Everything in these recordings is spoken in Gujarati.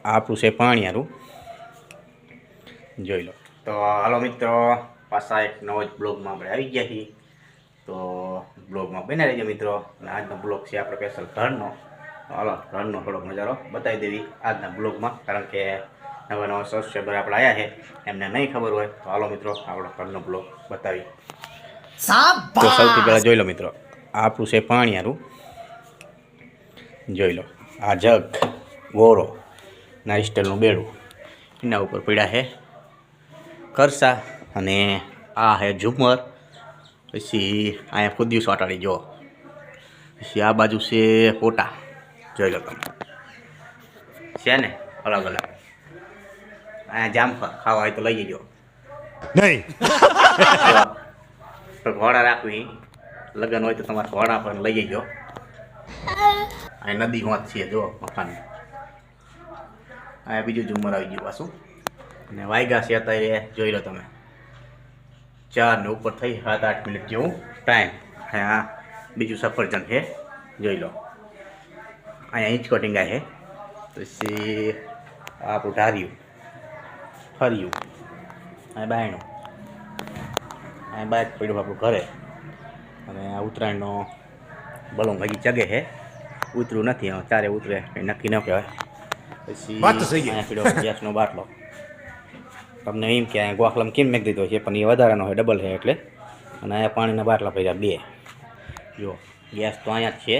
આપણું છે પાણીયારું, જોઈ લો. તો હાલો મિત્રો, પાછા એક નવો જ બ્લોગમાં આપણે આવી ગયા છીએ. તો બ્લોગમાં બને રહેજો મિત્રો. અને આજનો બ્લોગ છે આપણે સ્પેશિયલ ઘરનો. હાલો ઘરનો થોડોક નજારો બતાવી દેવી આજના બ્લોગમાં, કારણ કે નવા નવા સબસ્ક્રાઈબર આપણે આવ્યા છે, એમને નહીં ખબર હોય. તો હાલો મિત્રો, આપણો ઘરનો બ્લોગ બતાવી. તો સૌથી પહેલાં જોઈ લો મિત્રો, આપણું છે પાણીયારું, જોઈ લો. આ જગ ગોરો ના સ્ટીલનું બેડું, એના ઉપર પડ્યા છે ખરસા, અને આ છે ઝુમર. પછી અહીંયા ખુદ્યું સોટાડી જો. પછી આ બાજુ છે પોટા, જોઈ લો તમે, છે ને અલગ અલગ. અહીંયા જામફળ ખાવા હોય તો લઈ જજો. નહીં ઘોડા રાખવી, લગ્ન હોય તો તમારે ઘોડા પણ લઈ જજો. અહીં નદી હોત છે જો મકાન. અહીંયા બીજું ઝુમર આવી ગયું પાછું. અને વાયગા છે અત્યારે જોઈ લો તમે 4 ને ઉપર થઈ 7-8 મિનિટ જેવું ટાઈમ. અહીંયા બીજું સફરજન છે, જોઈ લો. અહીંયા ઇંચ કટિંગ છે. પછી આપણું ઢાર્યું ફર્યું, અહીંયા બાયણું, અહીંયા બાઇક પડ્યું આપણું ઘરે. અને આ ઉત્તરાયણનો બલૂન હજી ચગે છે, ઉતરું નથી. ચારે ઉતરે કંઈ નક્કી ન કહેવાય. પછી અહીંયા પીડો ગેસનો બાટલો. તમને એમ કે અહીંયા ગોખલામાં કેમ મેક દીધો છે, પણ એ વધારાનો હોય, ડબલ છે એટલે. અને અહીંયા પાણીના બાટલા પડ્યા 2. જો ગેસ તો અહીંયા જ છે,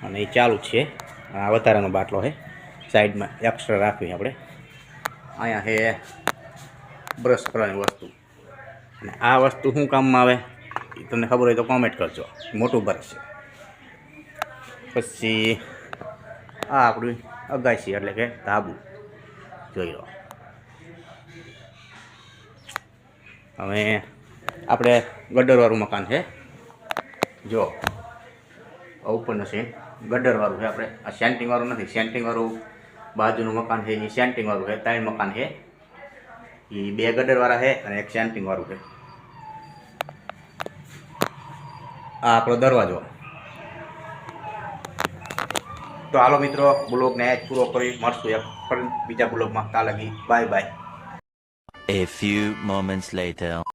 અને એ ચાલુ જ છે. આ વધારાનો બાટલો છે, સાઈડમાં એક્સ્ટ્રા રાખવી આપણે. અહીંયા છે બ્રશ કરવાની વસ્તુ. અને આ વસ્તુ શું કામમાં આવે એ તમને ખબર હોય તો કોમેન્ટ કરજો. મોટું બ્રશ છે. પછી આ આપણી અગાસી એટલે કે ધાબુ, જોઈ લો. હવે આપણે ગડરવાળું મકાન છે, જો ઉપરનું છે ગડરવાળું છે. આપણે આ સેન્ટિંગવાળું નથી. સેન્ટિંગવાળું બાજુનું મકાન છે, એ સેન્ટિંગવાળું છે. 3 મકાન છે, એ 2 ગડરવાળા છે અને 1 સેન્ટિંગવાળું છે. આ આપણો દરવાજો. તો હાલો મિત્રો, બ્લોગને પૂરો કરી મળશું એક બીજા બ્લોગમાં. ત્યાં લગી bye bye. A few moments later.